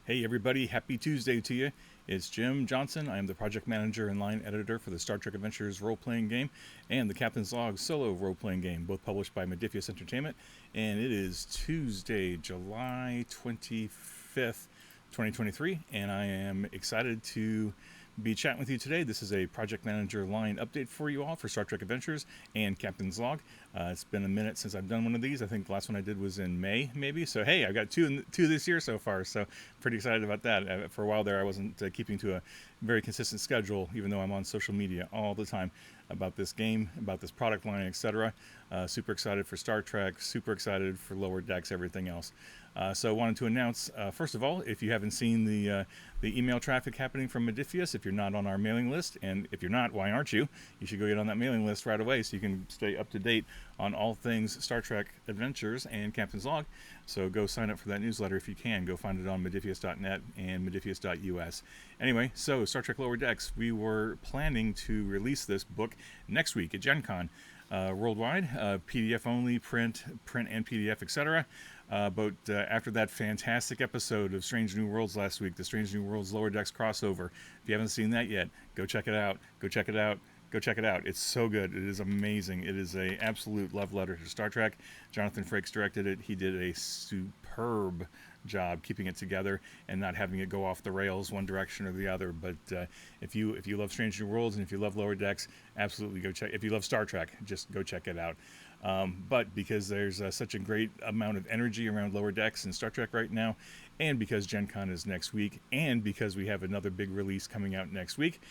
Hey everybody, happy Tuesday to you. It's Jim Johnson. I am the project manager and line editor for the Star Trek Adventures role-playing game and the Captain's Log solo role-playing game, both published by Modiphius Entertainment. And it is Tuesday, July 25th, 2023, and I am excited to be chatting with you today. This is a project manager line update for you all for Star Trek Adventures and Captain's Log. It's been a minute since I've done one of these. I think the last one I did was in May, maybe. So hey, I've got two this year so far. So pretty excited about that. For a while there, I wasn't keeping to a very consistent schedule, even though I'm on social media all the time about this game, about this product line, etc. Super excited for Star Trek. Super excited for Lower Decks, everything else. So I wanted to announce, first of all, if you haven't seen the email traffic happening from Modiphius, if you're not on our mailing list, and if you're not, why aren't you? You should go get on that mailing list right away so you can stay up to date on all things Star Trek Adventures and Captain's Log. So go sign up for that newsletter if you can. Go find it on modiphius.net and modiphius.us. Anyway, so Star Trek Lower Decks, we were planning to release this book next week at Gen Con. Worldwide, PDF only, print and PDF, etc. But after that fantastic episode of Strange New Worlds last week, the Strange New Worlds Lower Decks crossover, if you haven't seen that yet, go check it out. Go check it out. Go check it out. It's so good. It is amazing. It is a absolute love letter to Star Trek. Jonathan Frakes directed it. He did a superb job keeping it together and not having it go off the rails one direction or the other. But if you love Strange New Worlds and if you love Lower Decks, absolutely go check. If you love Star Trek, just go check it out. But because there's such a great amount of energy around Lower Decks and Star Trek right now, and because Gen Con is next week, and because we have another big release coming out next week,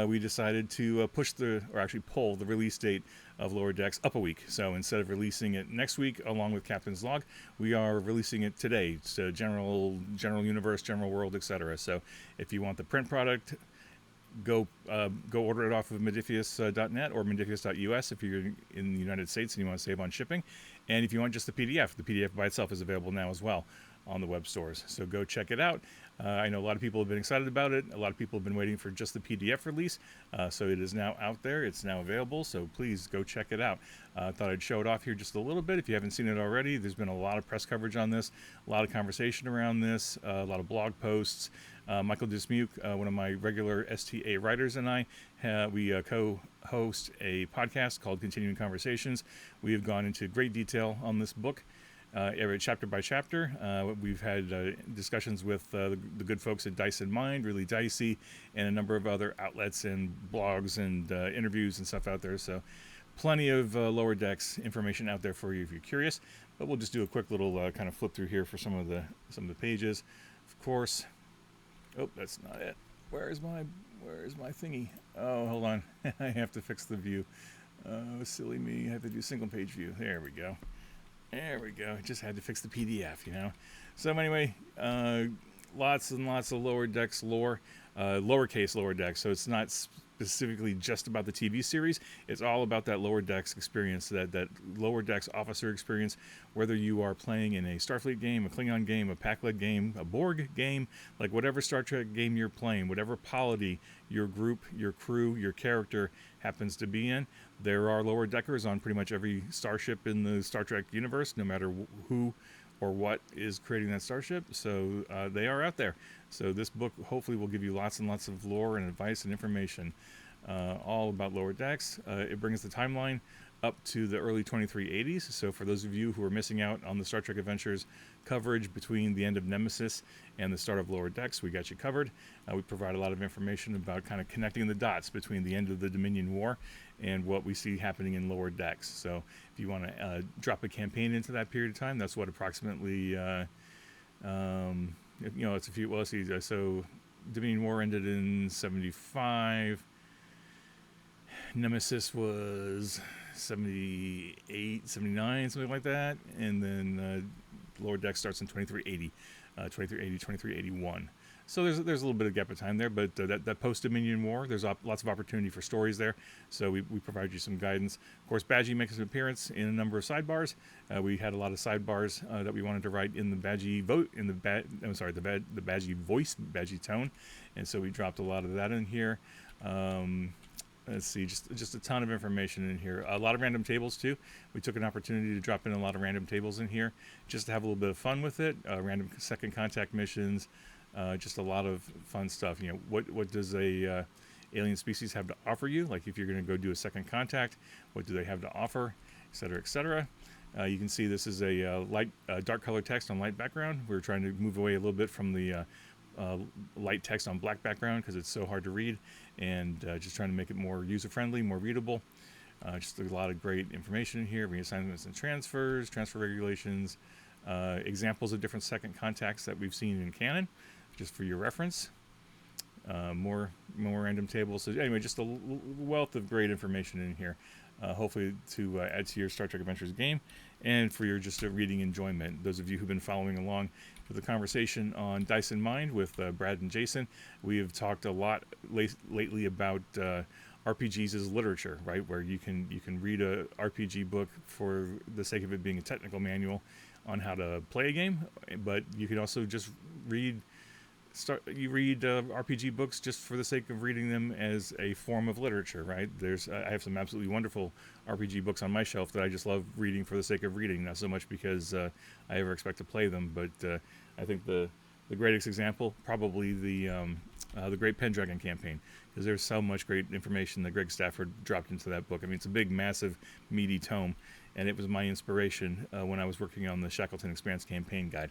we decided to pull the release date of Lower Decks up a week. So instead of releasing it next week along with Captain's Log, we are releasing it today. So general universe, general world, etc. So if you want the print product, go order it off of modiphius.net or modiphius.us if you're in the United States and you want to save on shipping. And if you want just the PDF by itself is available now as well on the web stores. So go check it out. I know a lot of people have been excited about it. A lot of people have been waiting for just the PDF release. So it is now out there. It's now available. So please go check it out. I thought I'd show it off here just a little bit. If you haven't seen it already, there's been a lot of press coverage on this, a lot of conversation around this, a lot of blog posts. Michael Dismuke, one of my regular STA writers, and I, we co-host a podcast called Continuing Conversations. We have gone into great detail on this book. Every chapter by chapter. We've had discussions with the good folks at Dice and Mind, Really Dicey, and a number of other outlets and blogs and interviews and stuff out there. So plenty of Lower Decks information out there for you if you're curious. But we'll just do a quick little kind of flip through here for some of the pages. Of course. Oh, that's not it. Where is my thingy? Oh, hold on. I have to fix the view. Oh, silly me. I have to do single page view. There we go. There we go. Just had to fix the PDF, you know. So anyway, lots and lots of Lower Decks lore, lowercase Lower Decks. So it's not specifically just about the TV series. It's all about that Lower Decks experience, that Lower Decks officer experience, whether you are playing in a Starfleet game, a Klingon game, a Pac-Led game, a Borg game, like whatever Star Trek game you're playing, whatever polity your group, your crew, your character happens to be in, there are Lower Deckers on pretty much every starship in the Star Trek universe, no matter who or what is creating that starship. So they are out there. So this book hopefully will give you lots and lots of lore and advice and information all about Lower Decks. It brings the timeline up to the early 2380s. So for those of you who are missing out on the Star Trek Adventures coverage between the end of Nemesis and the start of Lower Decks, we got you covered. We provide a lot of information about kind of connecting the dots between the end of the Dominion War and what we see happening in Lower Decks. So if you want to drop a campaign into that period of time, that's what approximately, it's a few, well, let's see, so Dominion War ended in 75. Nemesis was 78, 79, something like that. And then Lower Deck starts in 2380, 2381. So there's a little bit of gap of time there, but that post-Dominion War, there's lots of opportunity for stories there. So we provide you some guidance. Of course, Badgie makes an appearance in a number of sidebars. We had a lot of sidebars that we wanted to write in the Badgie the Badgie voice, Badgie tone, and so we dropped a lot of that in here. Let's see, just a ton of information in here. A lot of random tables too. We took an opportunity to drop in a lot of random tables in here just to have a little bit of fun with it. Random second contact missions, Just a lot of fun stuff. What does a alien species have to offer you? Like if you're going to go do a second contact, what do they have to offer, et cetera, et cetera. You can see this is a dark color text on light background. We're trying to move away a little bit from the light text on black background because it's so hard to read, and just trying to make it more user-friendly, more readable. Just a lot of great information in here. Reassignments and transfers, transfer regulations, examples of different second contacts that we've seen in canon, just for your reference. More random tables. So anyway, just a wealth of great information in here. Hopefully to add to your Star Trek Adventures game and for your just reading enjoyment. Those of you who've been following along with the conversation on Dice in Mind with Brad and Jason, we have talked a lot lately about RPGs as literature, right? Where you can read a RPG book for the sake of it being a technical manual on how to play a game, but you can also just read RPG books just for the sake of reading them as a form of literature, right? I have some absolutely wonderful RPG books on my shelf that I just love reading for the sake of reading, not so much because I ever expect to play them, but I think the greatest example, probably the Great Pendragon campaign, because there's so much great information that Greg Stafford dropped into that book. I mean, it's a big, massive, meaty tome, and it was my inspiration when I was working on the Shackleton Expanse campaign guide.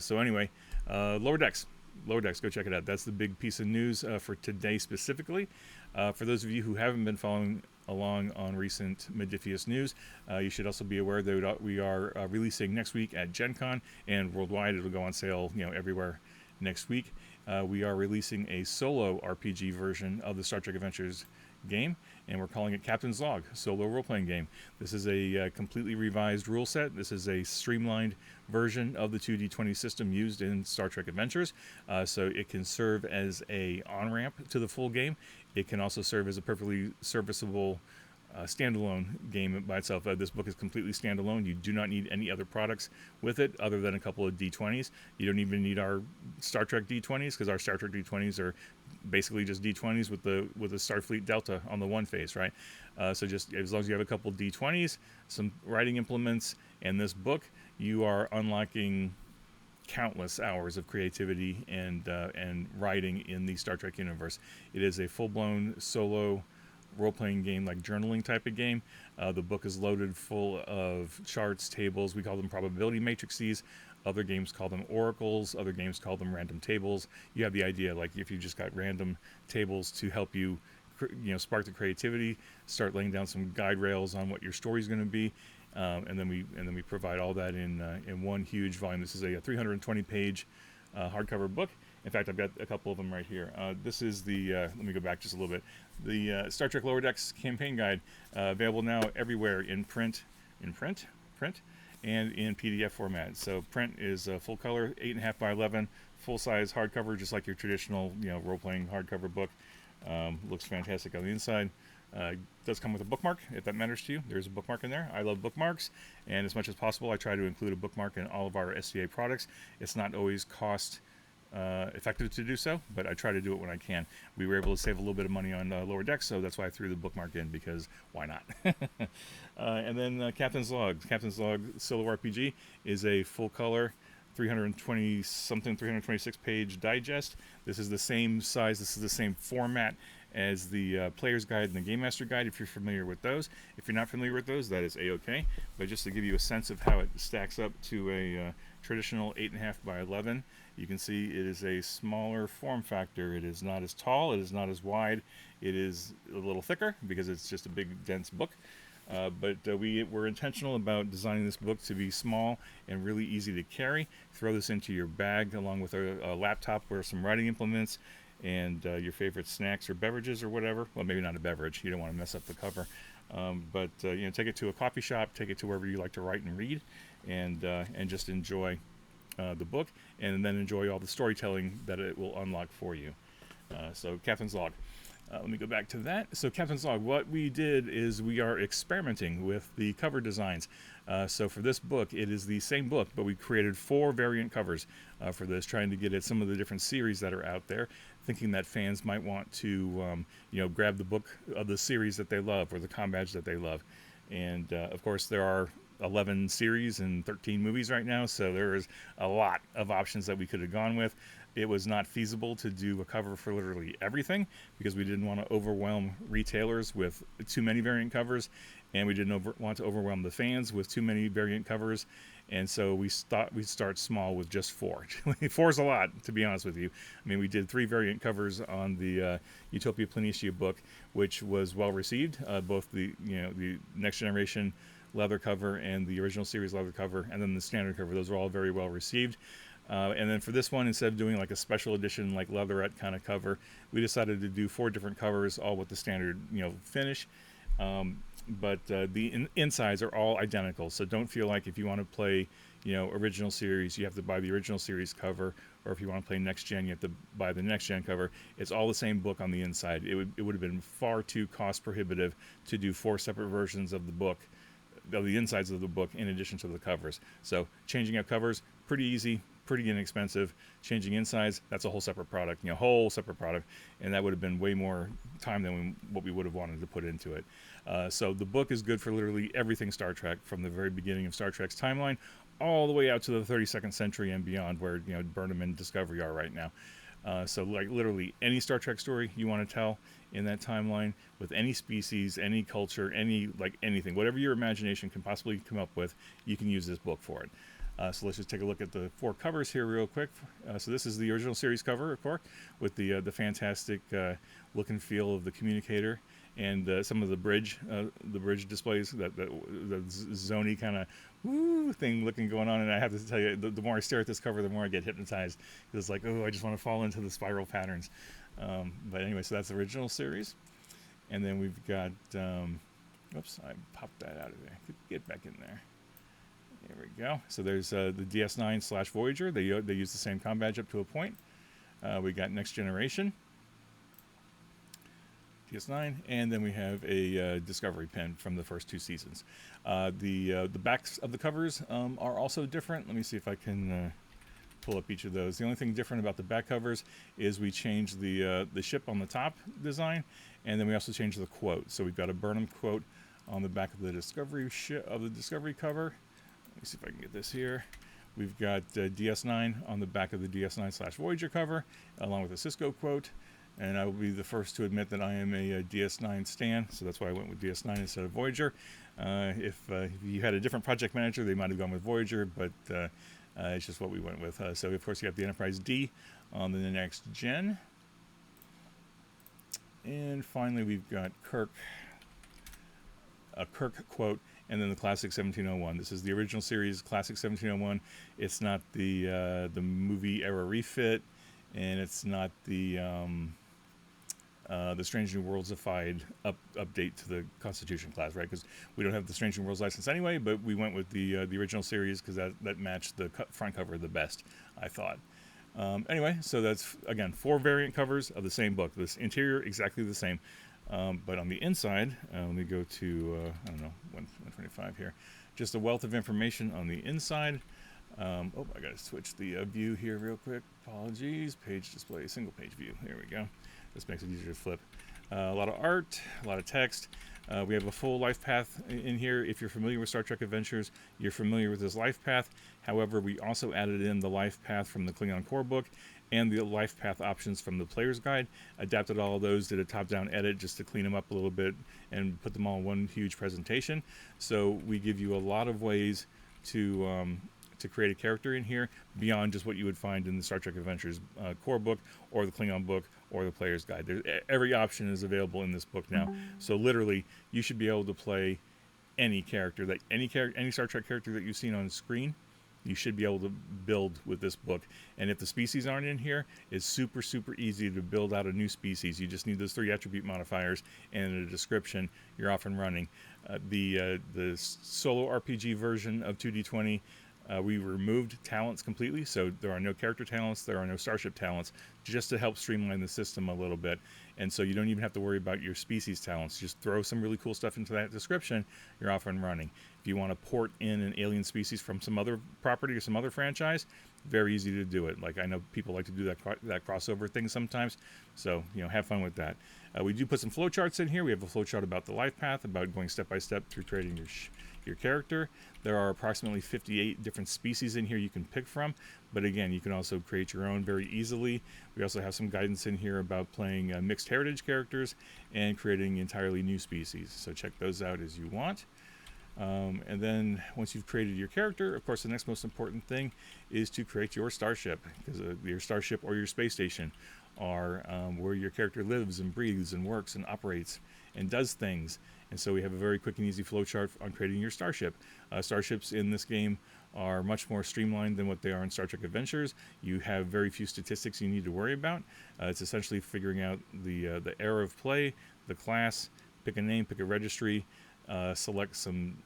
So anyway, Lower Decks, go check it out. That's the big piece of news for today specifically. For those of you who haven't been following along on recent Modiphius news, you should also be aware that we are releasing next week at Gen Con, and worldwide it'll go on sale everywhere next week. We are releasing a solo RPG version of the Star Trek Adventures game, and we're calling it Captain's Log, solo role-playing game. This is a completely revised rule set. This is a streamlined version of the 2D20 system used in Star Trek Adventures, so it can serve as a on-ramp to the full game. It can also serve as a perfectly serviceable standalone game by itself. This book is completely standalone. You do not need any other products with it other than a couple of D20s. You don't even need our Star Trek D20s, because our Star Trek D20s are basically just D20s with the Starfleet Delta on the one face, right? So just as long as you have a couple of D20s, some writing implements, and this book, you are unlocking countless hours of creativity and writing in the Star Trek universe. It is a full-blown solo role-playing game, like journaling type of game. The book is loaded full of charts, tables. We call them probability matrices. Other games call them oracles. Other games call them random tables. You have the idea, like if you just got random tables to help you spark the creativity, start laying down some guide rails on what your story's going to be, and then we provide all that in one huge volume. This is a 320-page hardcover book. In fact, I've got a couple of them right here. This is the, let me go back just a little bit, the Star Trek Lower Decks campaign guide, available now everywhere in print, and in PDF format. So print is full color, 8.5 by 11, full-size hardcover, just like your traditional, role-playing hardcover book. Looks fantastic on the inside. Does come with a bookmark, if that matters to you. There's a bookmark in there. I love bookmarks, and as much as possible, I try to include a bookmark in all of our SCA products. It's not always cost effective to do so, but I try to do it when I can. We were able to save a little bit of money on Lower Decks, so that's why I threw the bookmark in, because why not? And then Captain's Log. Captain's Log Solo RPG is a full-color 326-page digest. This is the same size, this is the same format as the Player's Guide and the Game Master Guide, if you're familiar with those. If you're not familiar with those, that is A-OK. But just to give you a sense of how it stacks up to a traditional 8.5 by 11, you can see it is a smaller form factor. It is not as tall, it is not as wide, it is a little thicker because it's just a big, dense book. But we were intentional about designing this book to be small and really easy to carry. Throw this into your bag along with a laptop or some writing implements and your favorite snacks or beverages or whatever. Well, maybe not a beverage. You don't want to mess up the cover. But take it to a coffee shop, take it to wherever you like to write and read, and just enjoy the book, and then enjoy all the storytelling that it will unlock for you. So Captain's Log. Let me go back to that. So Captain's Log, what we did is we are experimenting with the cover designs. So for this book, it is the same book, but we created 4 variant covers for this, trying to get at some of the different series that are out there, thinking that fans might want to grab the book of the series that they love or the combats that they love. And of course, there are 11 series and 13 movies right now, so there is a lot of options that we could have gone with. It was not feasible to do a cover for literally everything because we didn't want to overwhelm retailers with too many variant covers, and we didn't want to overwhelm the fans with too many variant covers. And so we thought we'd start small with just 4. 4 is a lot, to be honest with you. I mean, we did 3 variant covers on the Utopia Planitia book, which was well received. Both the the Next Generation leather cover and the original series leather cover, and then the standard cover. Those were all very well received. And then for this one, instead of doing like a special edition, like leatherette kind of cover, we decided to do 4 different covers, all with the standard finish. But the insides are all identical, so don't feel like if you want to play original series you have to buy the original series cover, or if you want to play next gen you have to buy the next gen cover. It's all the same book on the inside. It would have been far too cost prohibitive to do 4 separate versions of the book, of the insides of the book, in addition to the covers. So changing out covers, pretty easy, pretty inexpensive. Changing insides, that's a whole separate product, whole separate product, and that would have been way more time than what we would have wanted to put into it. So the book is good for literally everything Star Trek, from the very beginning of Star Trek's timeline all the way out to the 32nd century and beyond, where Burnham and Discovery are right now. So like literally any Star Trek story you want to tell in that timeline, with any species, any culture, anything, whatever your imagination can possibly come up with, you can use this book for it. So let's just take a look at the 4 covers here real quick. So this is the original series cover, of course, with the fantastic look and feel of the communicator, and some of the bridge displays, the zony kind of woo thing looking going on. And I have to tell you, the more I stare at this cover, the more I get hypnotized. It's like, oh, I just want to fall into the spiral patterns. But anyway, so that's the original series. And then we've got, oops, I popped that out of there. Get back in there. There we go. So there's the DS9/Voyager. They use the same comm badge up to a point. We got Next Generation, DS9, and then we have a Discovery pin from the first 2 seasons. The backs of the covers are also different. Let me see if I can pull up each of those. The only thing different about the back covers is we changed the ship on the top design, and then we also changed the quote. So we've got a Burnham quote on the back of the Discovery cover. Let me see if I can get this here. We've got DS9 on the back of the DS9/Voyager cover, along with a Cisco quote. And I will be the first to admit that I am a DS9 stan, so that's why I went with DS9 instead of Voyager. If you had a different project manager, they might have gone with Voyager, but it's just what we went with. So, of course, you have the Enterprise D on the Next Gen. And finally, we've got a Kirk quote, and then the classic 1701. This is the original series, classic 1701. It's not the movie era refit, and it's not the Strange New Worlds-ified update to the Constitution class, right? Because we don't have the Strange New Worlds license anyway, but we went with the original series because that matched the front cover the best, I thought. Anyway, so that's, again, 4 variant covers of the same book. This interior, exactly the same. But on the inside, let me go to, I don't know, 125 here. Just a wealth of information on the inside. I got to switch the view here real quick. Apologies. Page display, single page view. There we go. This makes it easier to flip. A lot of art, a lot of text. We have a full life path in here. If you're familiar with Star Trek Adventures, you're familiar with this life path. However, we also added in the life path from the Klingon Core book and the life path options from the Player's Guide. Adapted all of those, did a top-down edit just to clean them up a little bit and put them all in one huge presentation. So we give you a lot of ways to create a character in here beyond just what you would find in the Star Trek Adventures core book or the Klingon book or the Player's Guide. Every option is available in this book now. So literally, you should be able to play any character, any Star Trek character that you've seen on screen. You should be able to build with this book. And if the species aren't in here, it's super, super easy to build out a new species. You just need those 3 attribute modifiers and a description. You're off and running. The solo RPG version of 2D20, we removed talents completely, so there are no character talents, there are no starship talents, just to help streamline the system a little bit. And so you don't even have to worry about your species talents. Just throw some really cool stuff into that description, you're off and running. If you want to port in an alien species from some other property or some other franchise, very easy to do it. Like, I know people like to do that crossover thing sometimes, so have fun with that. We do put some flowcharts in here. We have a flowchart about the life path, about going step by step through creating your character. There are approximately 58 different species in here you can pick from, but again, you can also create your own very easily. We also have some guidance in here about playing mixed heritage characters and creating entirely new species, so check those out as you want. And then once you've created your character, of course, the next most important thing is to create your starship, because your starship or your space station are where your character lives and breathes and works and operates and does things. And so we have a very quick and easy flowchart on creating your starship. Starships in this game are much more streamlined than what they are in Star Trek Adventures. You have very few statistics you need to worry about. It's essentially figuring out the era of play, the class, pick a name, pick a registry, select some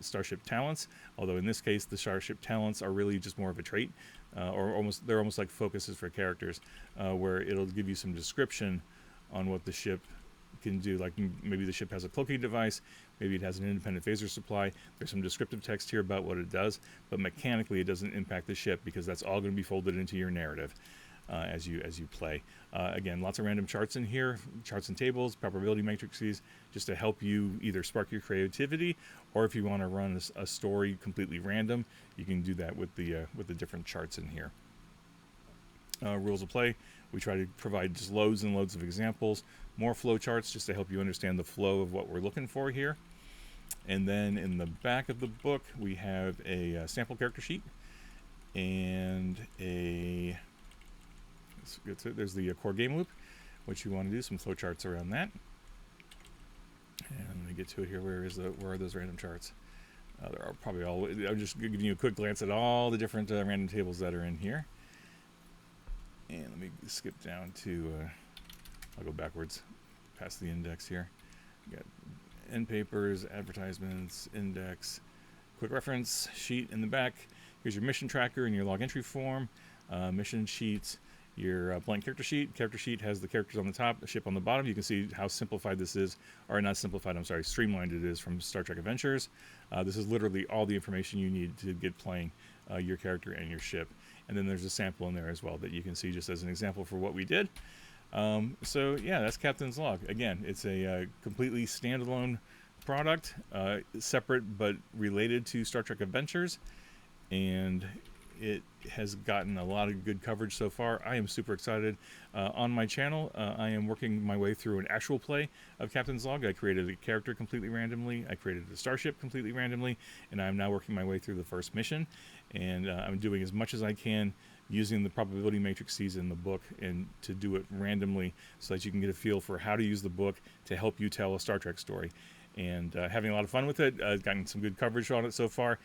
starship talents, although in this case the starship talents are really just more of a trait, or they're almost like focuses for characters, where it'll give you some description on what the ship can do. Like maybe the ship has a cloaking device, maybe it has an independent phaser supply. There's some descriptive text here about what it does, but mechanically it doesn't impact the ship, because that's all going to be folded into your narrative as you play. Again, lots of random charts in here, charts and tables, probability matrices, just to help you either spark your creativity, or if you want to run a story completely random, you can do that with the different charts in here. Rules of play, we try to provide just loads and loads of examples, more flow charts just to help you understand the flow of what we're looking for here. And then in the back of the book we have a sample character sheet and there's the core game loop, which you want to do some flow charts around that. And let me get to it here. Where are those random charts? There are probably all. I'm just giving you a quick glance at all the different random tables that are in here. And let me skip down to. I'll go backwards, past the index here. You got end papers, advertisements, index, quick reference sheet in the back. Here's your mission tracker and your log entry form, mission sheets. Your blank character sheet. Character sheet has the characters on the top, the ship on the bottom. You can see how simplified this is, or not simplified, I'm sorry, streamlined it is from Star Trek Adventures. This is literally all the information you need to get playing your character and your ship. And then there's a sample in there as well that you can see just as an example for what we did. So yeah, that's Captain's Log. Again, it's a completely standalone product, separate but related to Star Trek Adventures, and it has gotten a lot of good coverage so far. I am super excited. On my channel, I am working my way through an actual play of Captain's Log. I created a character completely randomly. I created a starship completely randomly, and I'm now working my way through the first mission. And I'm doing as much as I can using the probability matrices in the book, and to do it randomly so that you can get a feel for how to use the book to help you tell a Star Trek story. And having a lot of fun with it. Gotten some good coverage on it so far.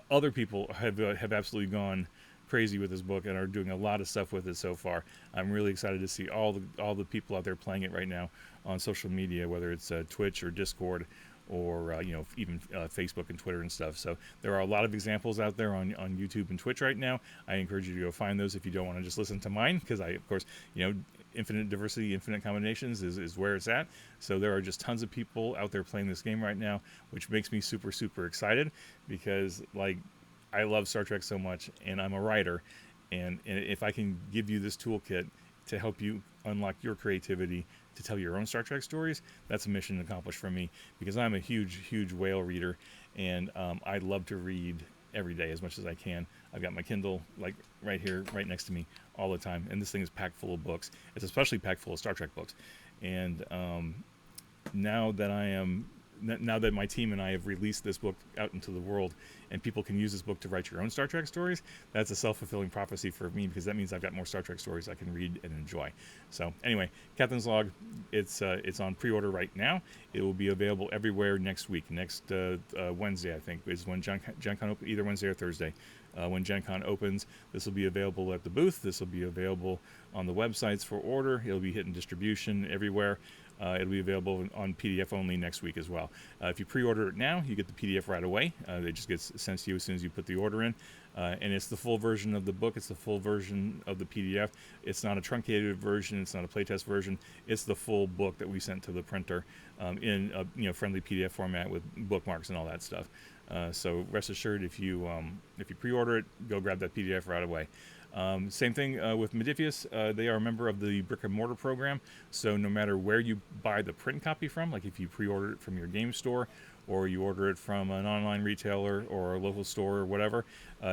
Other people have absolutely gone crazy with this book and are doing a lot of stuff with it so far. I'm really excited to see all the people out there playing it right now on social media, whether it's Twitch or Discord or even Facebook and Twitter and stuff. So there are a lot of examples out there on YouTube and Twitch right now. I encourage you to go find those if you don't want to just listen to mine, because I, of course, infinite diversity, infinite combinations is where it's at. So there are just tons of people out there playing this game right now, which makes me super, super excited, because I love Star Trek so much, and I'm a writer, and if I can give you this toolkit to help you unlock your creativity to tell your own Star Trek stories, that's a mission accomplished for me, because I'm a huge, huge whale reader, and I love to read every day as much as I can. I've got my Kindle right here, right next to me all the time, and this thing is packed full of books. It's especially packed full of Star Trek books. And now that my team and I have released this book out into the world, and people can use this book to write your own Star Trek stories, that's a self-fulfilling prophecy for me, because that means I've got more Star Trek stories I can read and enjoy. So anyway, Captain's Log, it's on pre-order right now. It will be available everywhere next week. Next Wednesday, I think, is when Gen Con opens, either Wednesday or Thursday. When Gen Con opens, this will be available at the booth. This will be available on the websites for order. It'll be hitting distribution everywhere. It'll be available on PDF only next week as well. If you pre-order it now, you get the PDF right away. It just gets sent to you as soon as you put the order in. And it's the full version of the book. It's the full version of the PDF. It's not a truncated version. It's not a playtest version. It's the full book that we sent to the printer in a friendly PDF format with bookmarks and all that stuff. So rest assured, if you pre-order it, go grab that PDF right away. Same thing with Modiphius. They are a member of the brick and mortar program, so no matter where you buy the print copy from, like if you pre-order it from your game store or you order it from an online retailer or a local store or whatever,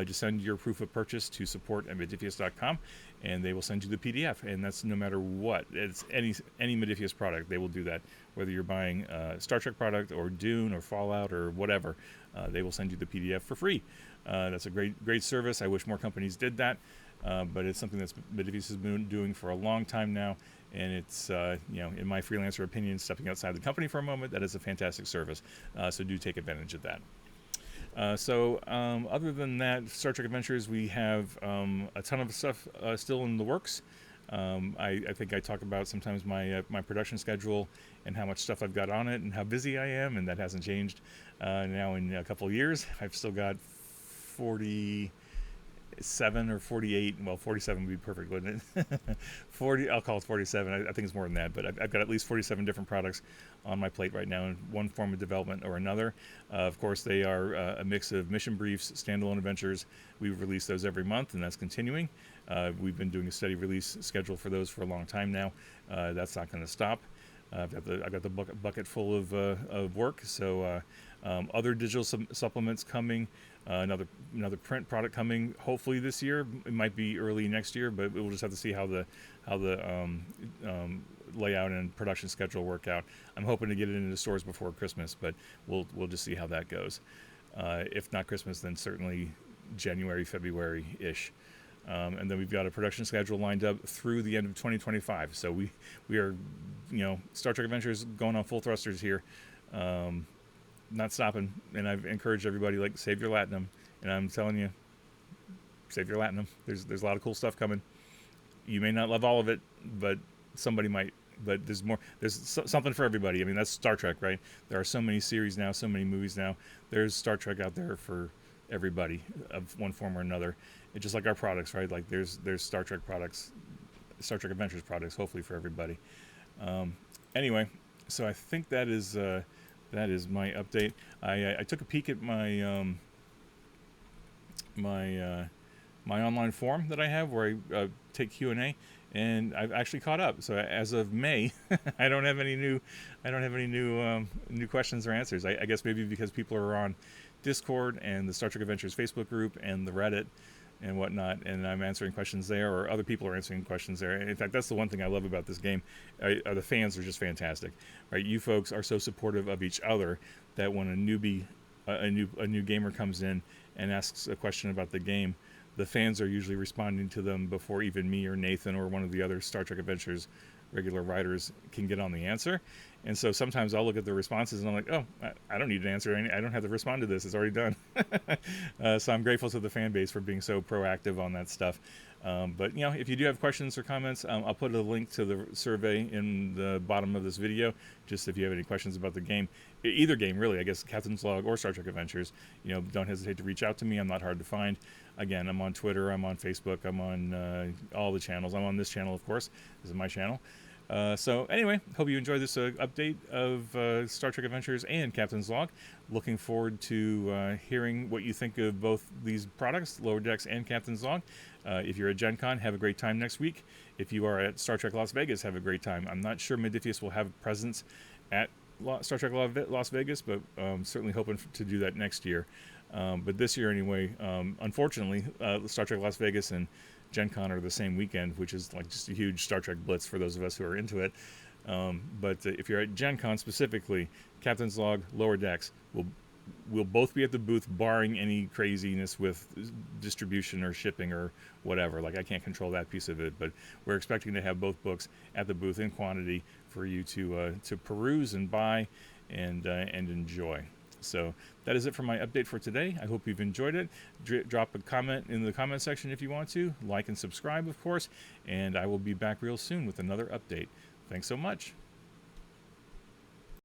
just send your proof of purchase to support@modiphius.com, and they will send you the PDF. And that's no matter what. It's any Modiphius product, they will do that. Whether you're buying a Star Trek product or Dune or Fallout or whatever, they will send you the PDF for free. That's a great service. I wish more companies did that, but it's something that Modiphius has been doing for a long time now. And it's, in my freelancer opinion, stepping outside the company for a moment, that is a fantastic service. So do take advantage of that. Other than that, Star Trek Adventures, we have a ton of stuff still in the works. I think I talk about sometimes my production schedule and how much stuff I've got on it and how busy I am, and that hasn't changed now in a couple of years. I've still got 47 or 48, well, 47 would be perfect, wouldn't it? 40, I'll call it 47. I think it's more than that, but I've got at least 47 different products on my plate right now in one form of development or another. Of course, they are a mix of mission briefs, standalone adventures. We release those every month, and that's continuing. We've been doing a steady release schedule for those for a long time now. That's not going to stop. I've got the bucket full of work. So other digital supplements coming. Another print product coming hopefully this year. It might be early next year, but we'll just have to see how the layout and production schedule work out. I'm hoping to get it into the stores before Christmas, but we'll just see how that goes. If not Christmas, then certainly January, February-ish. And then we've got a production schedule lined up through the end of 2025. So we are, Star Trek Adventures going on full thrusters here. Not stopping, and I've encouraged everybody, save your Latinum, and I'm telling you, save your Latinum. There's a lot of cool stuff coming. You may not love all of it, but somebody might. But there's more. There's something for everybody. I mean, that's Star Trek, right? There are so many series now, so many movies now. There's Star Trek out there for everybody of one form or another. It's just like our products, right? There's Star Trek products, Star Trek Adventures products, hopefully for everybody. Anyway, so I think that is my update. I took a peek at my my online forum that I have where I take Q&A, and I've actually caught up. So as of May, I don't have any new questions or answers. I guess maybe because people are on Discord and the Star Trek Adventures Facebook group and the Reddit and whatnot, and I'm answering questions there, or other people are answering questions there. In fact, that's the one thing I love about this game. The fans are just fantastic, right? You folks are so supportive of each other that when a newbie, a new gamer comes in and asks a question about the game, the fans are usually responding to them before even me or Nathan or one of the other Star Trek Adventures regular writers can get on the answer. And so sometimes I'll look at the responses and I'm like, oh, I don't need to answer any. I don't have to respond to this. It's already done. So I'm grateful to the fan base for being so proactive on that stuff. But if you do have questions or comments, I'll put a link to the survey in the bottom of this video, just if you have any questions about the game, either game really, I guess Captain's Log or Star Trek Adventures. Don't hesitate to reach out to me. I'm not hard to find. Again, I'm on Twitter, I'm on Facebook, I'm on all the channels. I'm on this channel, of course. This is my channel. So anyway, hope you enjoyed this update of Star Trek Adventures and Captain's Log. Looking forward to hearing what you think of both these products, Lower Decks and Captain's Log. If you're at Gen Con, have a great time next week. If you are at Star Trek Las Vegas, have a great time. I'm not sure Modiphius will have a presence at Star Trek Las Vegas, but certainly hoping to do that next year. But this year anyway, unfortunately, Star Trek Las Vegas and Gen Con are the same weekend, which is just a huge Star Trek blitz for those of us who are into it. But if you're at Gen Con specifically, Captain's Log, Lower Decks will both be at the booth, barring any craziness with distribution or shipping or whatever. I can't control that piece of it, but we're expecting to have both books at the booth in quantity for you to peruse and buy and enjoy. So that is it for my update for today. I hope you've enjoyed it. Drop a comment in the comment section if you want to. Like and subscribe, of course. And I will be back real soon with another update. Thanks so much.